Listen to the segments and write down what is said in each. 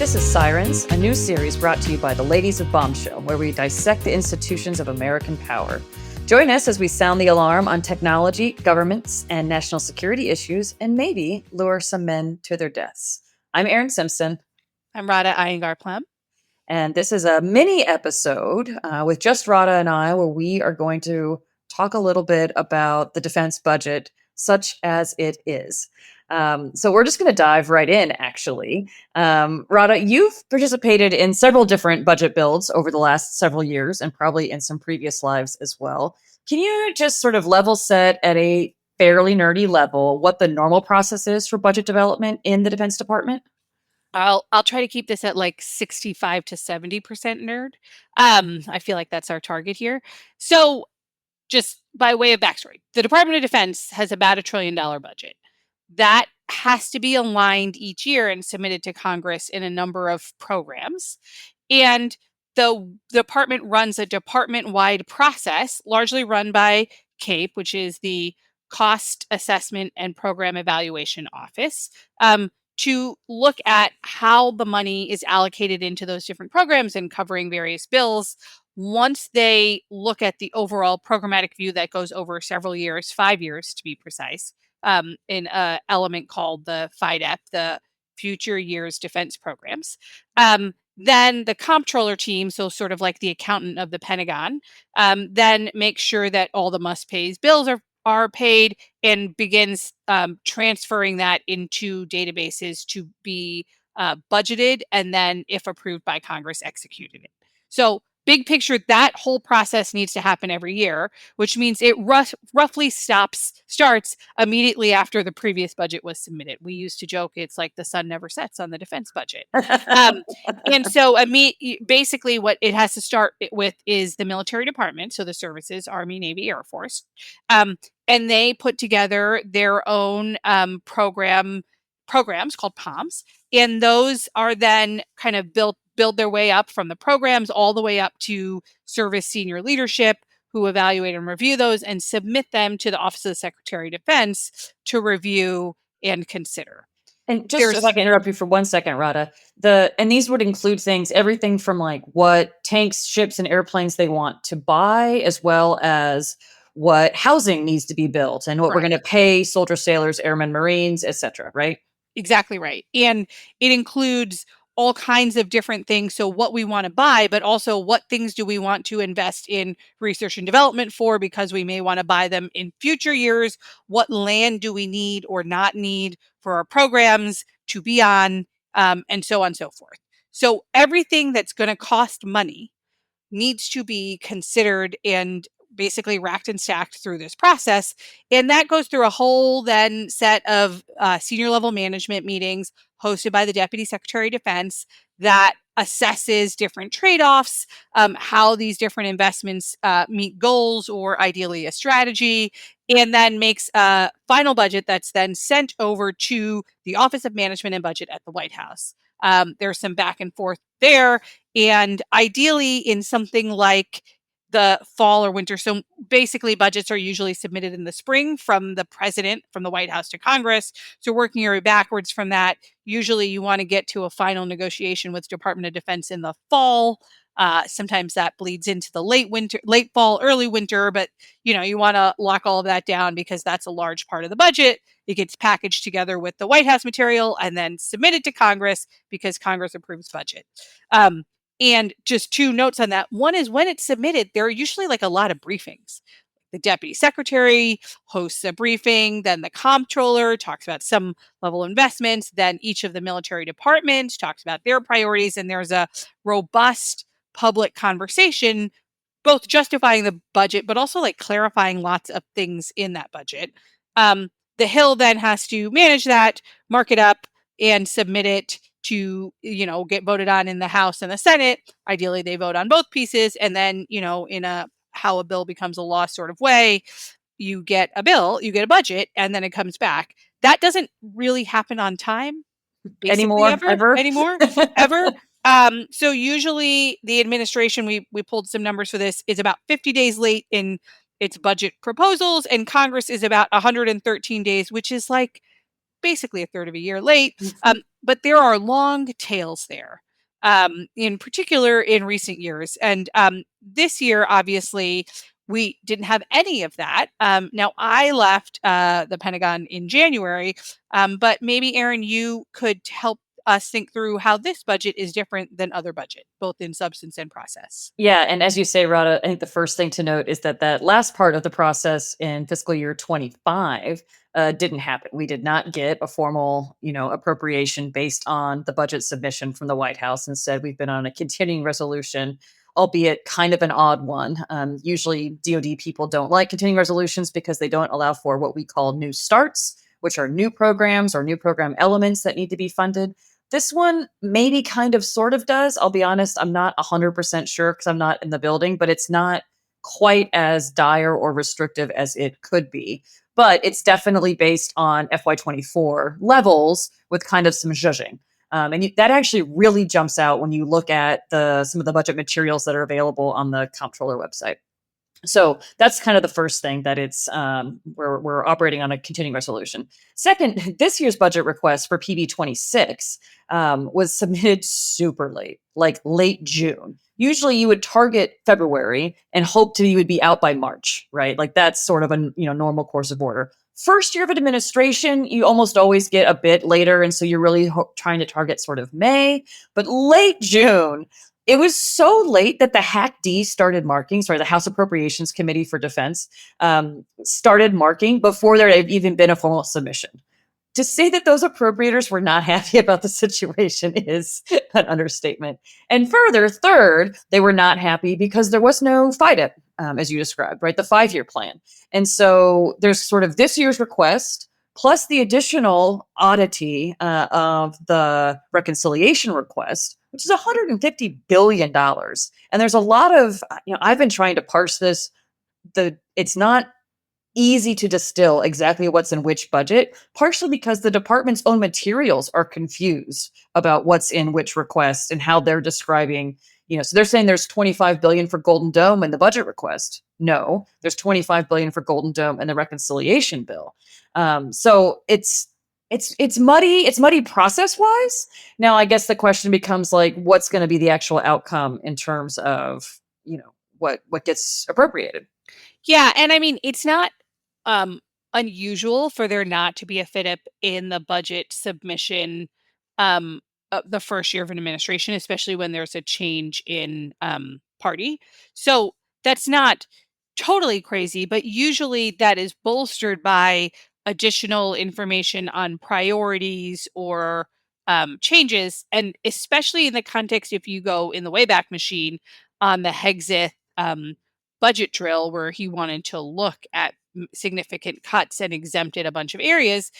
This is Sirens, a new series brought to you by the ladies of Bombshell, where we dissect the institutions of American power. Join us as we sound the alarm on technology, governments, and national security issues, and maybe lure some men to their deaths. I'm Erin Simpson. I'm Radha Iyengar-Plum. And this is a mini episode with just Radha and I, where we are going to talk a little bit about the defense budget, such as it is. So we're just going to dive right in, actually. Radha, you've participated in several different budget builds over the last several years and probably in some previous lives as well. Can you just sort of level set at a fairly nerdy level what the normal process is for budget development in the Defense Department? I'll try to keep this at like 65 to 70% nerd. I feel like that's our target here. So just by way of backstory, the Department of Defense has about $1 trillion budget. That has to be aligned each year and submitted to Congress in a number of programs. And the department runs a department-wide process, largely run by CAPE, which is the Cost Assessment and Program Evaluation Office, to look at how the money is allocated into those different programs and covering various bills. Once they look at the overall programmatic view that goes over several years, 5 years to be precise, in an element called the FIDEP, the Future Years Defense Programs. Then the comptroller team, so sort of like the accountant of the Pentagon, then makes sure that all the must-pays bills are paid and begins transferring that into databases to be budgeted and then, if approved by Congress, executed it. So big picture, that whole process needs to happen every year, which means it roughly starts immediately after the previous budget was submitted. We used to joke it's like the sun never sets on the defense budget. And so basically what it has to start with is the military department, so the services, Army, Navy, Air Force, and they put together their own programs called POMs, and those are then kind of build their way up from the programs all the way up to service senior leadership, who evaluate and review those and submit them to the Office of the Secretary of Defense to review and consider. And just if I can interrupt you for 1 second, Radha, and these would include things, everything from like what tanks, ships, and airplanes they want to buy, as well as what housing needs to be built and what we're going to pay soldiers, sailors, airmen, Marines, etc. Right? Exactly right. And it includes all kinds of different things. So what we want to buy, but also what things do we want to invest in research and development for, because we may want to buy them in future years. What land do we need or not need for our programs to be on, and so on and so forth. So everything that's going to cost money needs to be considered and basically racked and stacked through this process. And that goes through a whole then set of senior level management meetings hosted by the Deputy Secretary of Defense that assesses different trade-offs, how these different investments meet goals or ideally a strategy, and then makes a final budget that's then sent over to the Office of Management and Budget at the White House. There's some back and forth there, and ideally in something like the fall or winter. So basically budgets are usually submitted in the spring from the president, from the White House to Congress. So working your way backwards from that, usually you want to get to a final negotiation with Department of Defense in the fall. Sometimes that bleeds into the late fall, early winter, but you want to lock all of that down because that's a large part of the budget. It gets packaged together with the White House material and then submitted to Congress because Congress approves budget. And just two notes on that. One is when it's submitted, there are usually like a lot of briefings. The deputy secretary hosts a briefing, then the comptroller talks about some level of investments, then each of the military departments talks about their priorities, and there's a robust public conversation, both justifying the budget, but also like clarifying lots of things in that budget. The Hill then has to manage that, mark it up, and submit it to get voted on in the House and the Senate. Ideally they vote on both pieces, and then in a how a bill becomes a law sort of way, you get a budget, and then it comes back. That doesn't really happen on time Anymore. So usually the administration, we pulled some numbers for this, is about 50 days late in its budget proposals, and Congress is about 113 days, which is like basically a third of a year late. Mhm. But there are long tails there, in particular in recent years. And this year, obviously, we didn't have any of that. Now, I left the Pentagon in January, but maybe, Erin, you could help us think through how this budget is different than other budget, both in substance and process. Yeah, and as you say, Rada, I think the first thing to note is that that last part of the process in fiscal year 25 didn't happen. We did not get a formal, appropriation based on the budget submission from the White House. Instead, we've been on a continuing resolution, albeit kind of an odd one. Usually, DoD people don't like continuing resolutions because they don't allow for what we call new starts, which are new programs or new program elements that need to be funded. This one maybe kind of sort of does. I'll be honest, I'm not 100% sure because I'm not in the building, but it's not quite as dire or restrictive as it could be. But it's definitely based on FY24 levels with kind of some zhuzhing. That actually really jumps out when you look at some of the budget materials that are available on the comptroller website. So that's kind of the first thing that we're operating on a continuing resolution. Second, this year's budget request for PB 26 was submitted super late, like late June. Usually, you would target February and hope to you would be out by March, right? Like that's sort of a normal course of order. First year of an administration, you almost always get a bit later, and so you're really trying to target sort of May. But late June, it was so late that the HAC-D started marking, sorry, the House Appropriations Committee for Defense started marking before there had even been a formal submission. To say that those appropriators were not happy about the situation is an understatement. And further, third, they were not happy because there was no FIDIP, as you described, right? The 5-year plan. And so there's sort of this year's request plus the additional oddity of the reconciliation request, which is $150 billion. And there's a lot of, I've been trying to parse this. It's not easy to distill exactly what's in which budget, partially because the department's own materials are confused about what's in which request and how they're describing, so they're saying there's 25 billion for Golden Dome in the budget request. No, there's 25 billion for Golden Dome in the reconciliation bill. So it's muddy process wise. Now, I guess the question becomes like, what's going to be the actual outcome in terms of, what gets appropriated? Yeah, and I mean, it's not um unusual for there not to be a FIDIP in the budget submission the first year of an administration, especially when there's a change in party. So that's not totally crazy, but usually that is bolstered by additional information on priorities or changes. And especially in the context, if you go in the Wayback Machine on the Hexith budget drill, where he wanted to look at significant cuts and exempted a bunch of areas,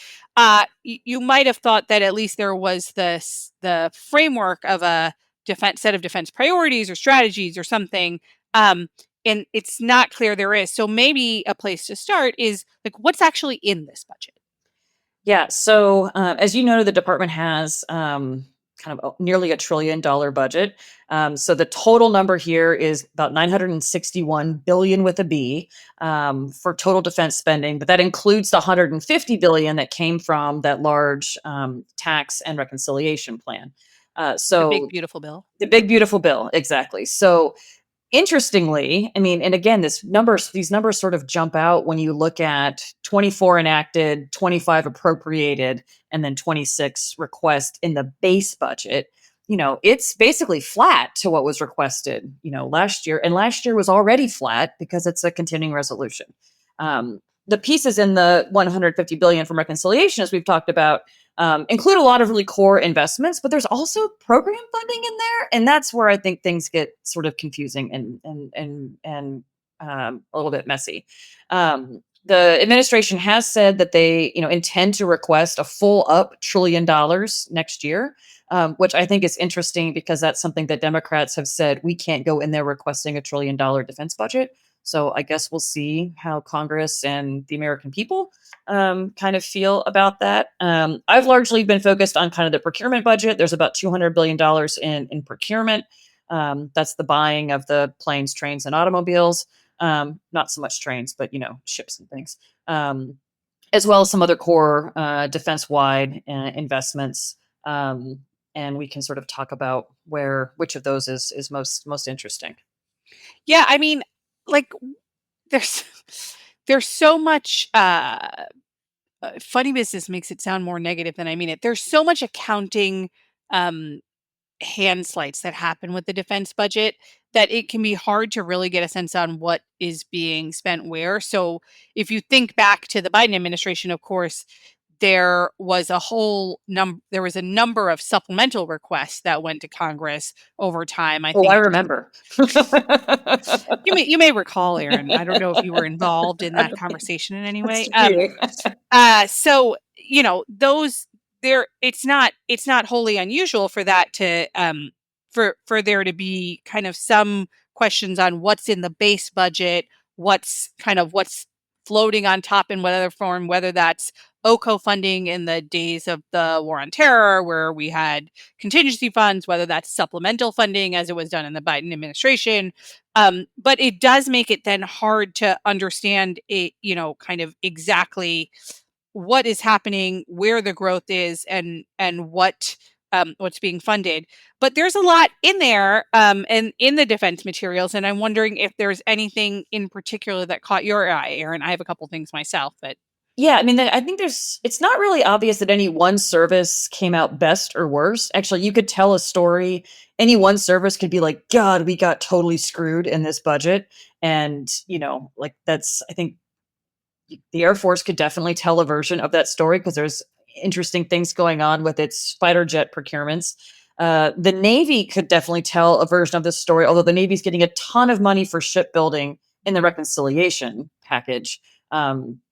you might have thought that at least there was the framework of a set of defense priorities or strategies or something. And it's not clear there is. So maybe a place to start is like, what's actually in this budget? Yeah. So, as you know, the department has kind of nearly $1 trillion budget. So the total number here is about 961 billion with a B for total defense spending, but that includes the 150 billion that came from that large tax and reconciliation plan. The big So beautiful bill. the big beautiful bill, exactly. So interestingly, I mean, and again, these numbers sort of jump out when you look at 24 enacted, 25 appropriated, and then 26 request in the base budget. It's basically flat to what was requested, last year. And last year was already flat because it's a continuing resolution. The pieces in the 150 billion from reconciliation, as we've talked about, include a lot of really core investments, but there's also program funding in there, and that's where I think things get sort of confusing and a little bit messy. The administration has said that they, intend to request a full up $1 trillion next year, which I think is interesting because that's something that Democrats have said we can't go in there requesting $1 trillion defense budget. So I guess we'll see how Congress and the American people kind of feel about that. I've largely been focused on kind of the procurement budget. There's about $200 billion in procurement. That's the buying of the planes, trains, and automobiles. Not so much trains, but ships and things. as well as some other core defense-wide investments. Um, and we can sort of talk about which of those is most interesting. Yeah, I mean, like there's there's so much funny business makes it sound more negative than I mean it. There's so much accounting um hand slides that happen with the defense budget that it can be hard to really get a sense on what is being spent where. So if you think back to the Biden administration, of course, there was a number of supplemental requests that went to Congress over time. I Oh, I think remember. you may recall, Aaron. I don't know if you were involved in that conversation in any That's way. cheating. So those there it's not wholly unusual for that to for there to be kind of some questions on what's in the base budget, what's floating on top in whatever form, whether that's OCO funding in the days of the war on terror where we had contingency funds, whether that's supplemental funding as it was done in the Biden administration. But it does make it then hard to understand kind of exactly what is happening, where the growth is, and what's being funded. But there's a lot in there, and in the defense materials, and I'm wondering if there's anything in particular that caught your eye, Aaron. I have a couple things myself, but Yeah, I mean, I think it's not really obvious that any one service came out best or worse. Actually, you could tell a story. Any one service could be like, God, we got totally screwed in this budget. And, like that's, I think the Air Force could definitely tell a version of that story because there's interesting things going on with its fighter jet procurements. The Navy could definitely tell a version of this story, although the Navy's getting a ton of money for shipbuilding in the reconciliation package.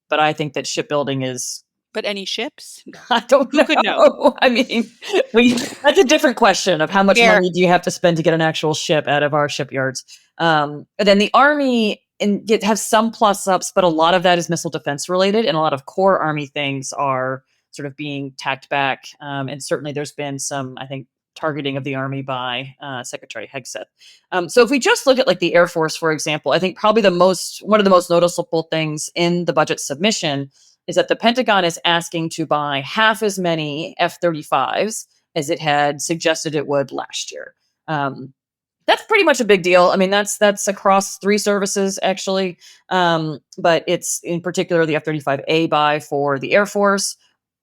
But I think that shipbuilding is any ships? I don't Who could know? know. I mean, we that's a different question of how much Fair. money do you have to spend to get an actual ship out of our shipyards. And then the Army have some plus ups, but a lot of that is missile defense related, and a lot of core Army things are sort of being tacked back. And certainly, there's been some, I think, targeting of the Army by Secretary Hegseth. So if we just look at like the Air Force, for example, I think probably one of the most noticeable things in the budget submission is that the Pentagon is asking to buy half as many F-35s as it had suggested it would last year. Um, that's pretty much a big deal. I mean, that's across three services actually, but it's in particular the F-35A buy for the Air Force.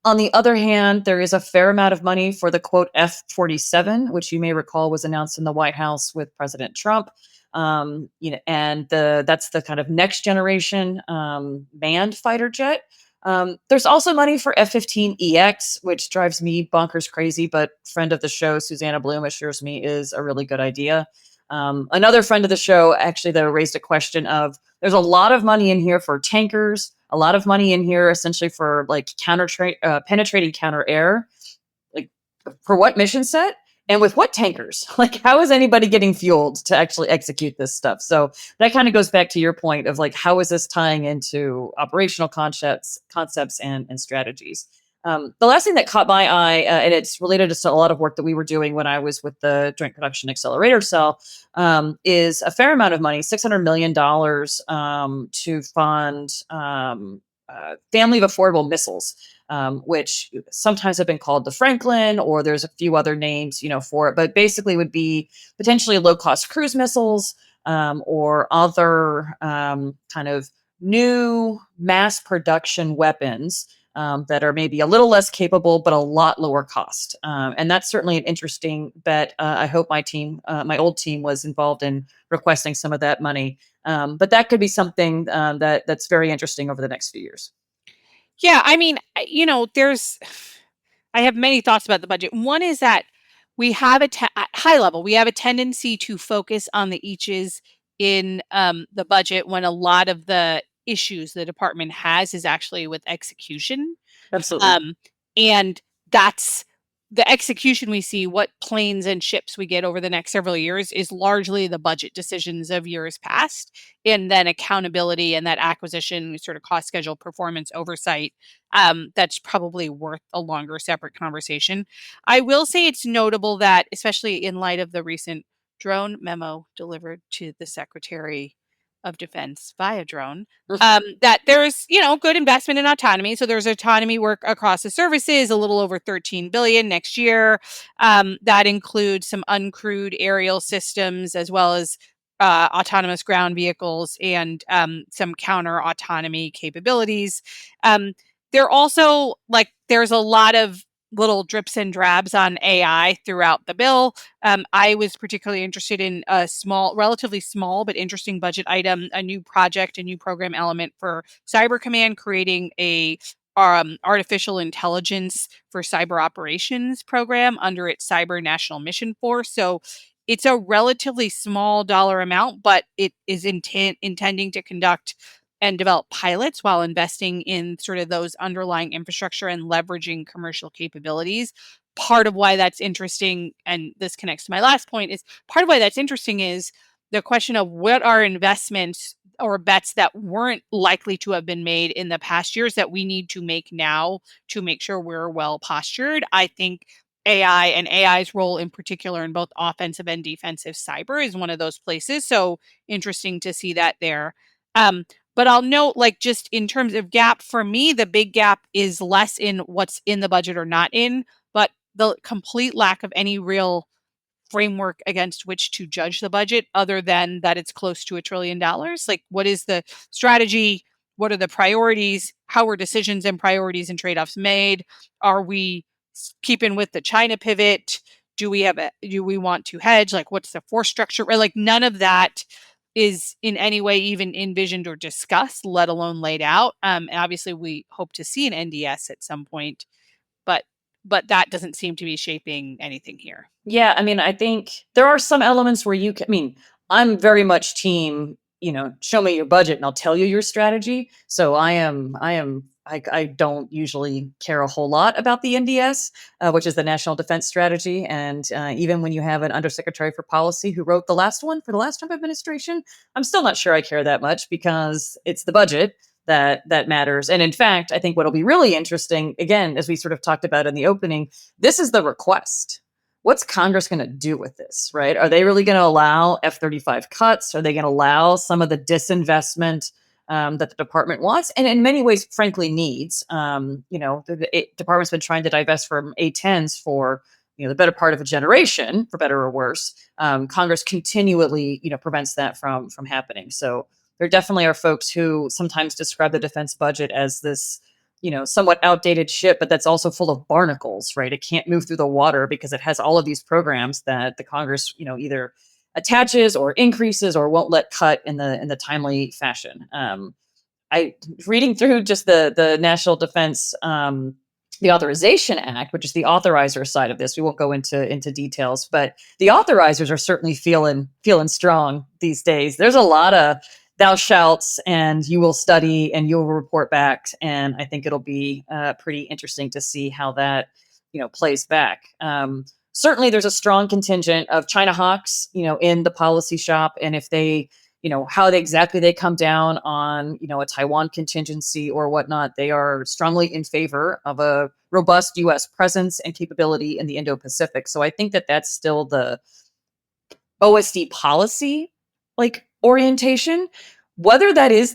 On the other hand, there is a fair amount of money for the quote F-47, which you may recall was announced in the White House with President Trump. And that's the kind of next generation manned fighter jet. There's also money for F-15EX, which drives me bonkers crazy, but friend of the show, Susanna Bloom, assures me is a really good idea. Another friend of the show actually, though, raised a question of there's a lot of money in here for tankers, a lot of money in here essentially for like penetrating counter air. Like, for what mission set? And with what tankers? Like, how is anybody getting fueled to actually execute this stuff? So that kind of goes back to your point of like, how is this tying into operational concepts and strategies? The last thing that caught my eye, and it's related to a lot of work that we were doing when I was with the Joint Production Accelerator Cell, is a fair amount of money, $600 million, to fund family of affordable missiles, which sometimes have been called the Franklin, or there's a few other names, for it, but basically would be potentially low cost cruise missiles, or other kind of new mass production weapons that are maybe a little less capable but a lot lower cost. And that's certainly an interesting bet. I hope my old team, was involved in requesting some of that money. But that could be something that's very interesting over the next few years. Yeah, I mean, there's I have many thoughts about the budget. One is that at high level, we have a tendency to focus on the eaches in the budget when a lot of the issues the department has is actually with execution. Absolutely. Um, and that's the execution we see, what planes and ships we get over the next several years is largely the budget decisions of years past. And then accountability and that acquisition, sort of cost schedule performance oversight, that's probably worth a longer separate conversation. I will say it's notable that, especially in light of the recent drone memo delivered to the secretary of defense via drone, that there's, good investment in autonomy. So there's autonomy work across the services, a little over 13 billion next year. That includes some uncrewed aerial systems as well as autonomous ground vehicles and some counter autonomy capabilities. They're also there's a lot of little drips and drabs on AI throughout the bill. I was particularly interested in a relatively small but interesting budget item, a new project, a new program element for Cyber Command, creating a artificial intelligence for cyber operations program under its Cyber National Mission Force. So it's a relatively small dollar amount, but it is intending to conduct and develop pilots while investing in sort of those underlying infrastructure and leveraging commercial capabilities. Part of why that's interesting, and this connects to my last point, is part of why that's interesting is the question of what are investments or bets that weren't likely to have been made in the past years that we need to make now to make sure we're well postured. I think AI and AI's role in particular in both offensive and defensive cyber is one of those places. So interesting to see that there. But I'll note, just in terms of gap, for me, the big gap is less in what's in the budget or not in, but the complete lack of any real framework against which to judge the budget other than that it's close to $1 trillion. Like, what is the strategy? What are the priorities? How are decisions and priorities and trade-offs made? Are we keeping with the China pivot? Do we want to hedge? What's the force structure? Right? None of that is in any way even envisioned or discussed, let alone laid out. And obviously, we hope to see an NDS at some point, but that doesn't seem to be shaping anything here. Yeah, I mean, I think there are some elements where I mean, I'm very much team, show me your budget and I'll tell you your strategy. So I don't usually care a whole lot about the NDS, which is the National Defense Strategy. And even when you have an undersecretary for policy who wrote the last one for the last Trump administration, I'm still not sure I care that much because it's the budget that matters. And in fact, I think what'll be really interesting, again, as we sort of talked about in the opening, this is the request. What's Congress going to do with this, right? Are they really going to allow F-35 cuts? Are they going to allow some of the disinvestment that the department wants and in many ways, frankly, needs? The department's been trying to divest from A-10s for the better part of a generation, for better or worse. Congress continually, prevents that from happening. So there definitely are folks who sometimes describe the defense budget as this somewhat outdated ship, but that's also full of barnacles, right? It can't move through the water because it has all of these programs that the Congress, either attaches or increases or won't let cut in the timely fashion. I reading through just the National Defense the Authorization Act, which is the authorizer side of this. We won't go into details, but the authorizers are certainly feeling strong these days. There's a lot of thou shalts and you will study and you'll report back, and I think it'll be pretty interesting to see how that plays back. Certainly, there's a strong contingent of China hawks, in the policy shop, and if they how exactly they come down on, a Taiwan contingency or whatnot, they are strongly in favor of a robust U.S. presence and capability in the Indo-Pacific. So I think that that's still the OSD policy, orientation. Whether that is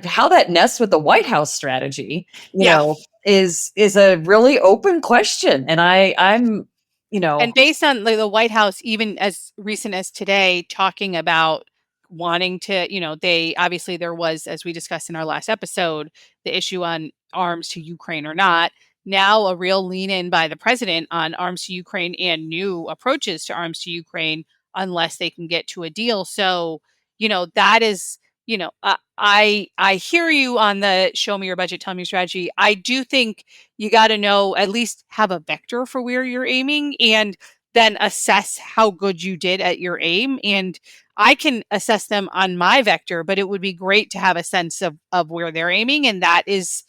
how that nests with the White House strategy, Yeah. is a really open question. And I'm, And based on the White House, even as recent as today, talking about wanting to, they obviously there was, as we discussed in our last episode, the issue on arms to Ukraine or not. Now a real lean in by the president on arms to Ukraine and new approaches to arms to Ukraine unless they can get to a deal. So, that is, I hear you on the show me your budget, tell me your strategy. I do think you got to know, at least have a vector for where you're aiming and then assess how good you did at your aim. And I can assess them on my vector, but it would be great to have a sense of where they're aiming. And that is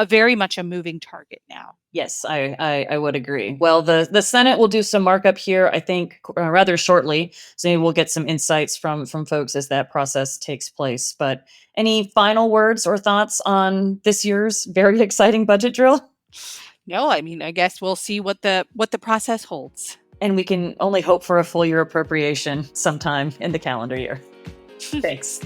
very much a moving target now. Yes, I would agree. Well, the Senate will do some markup here, I think, rather shortly. So maybe we'll get some insights from folks as that process takes place. But any final words or thoughts on this year's very exciting budget drill? No, I mean, I guess we'll see what the process holds. And we can only hope for a full year appropriation sometime in the calendar year. Thanks.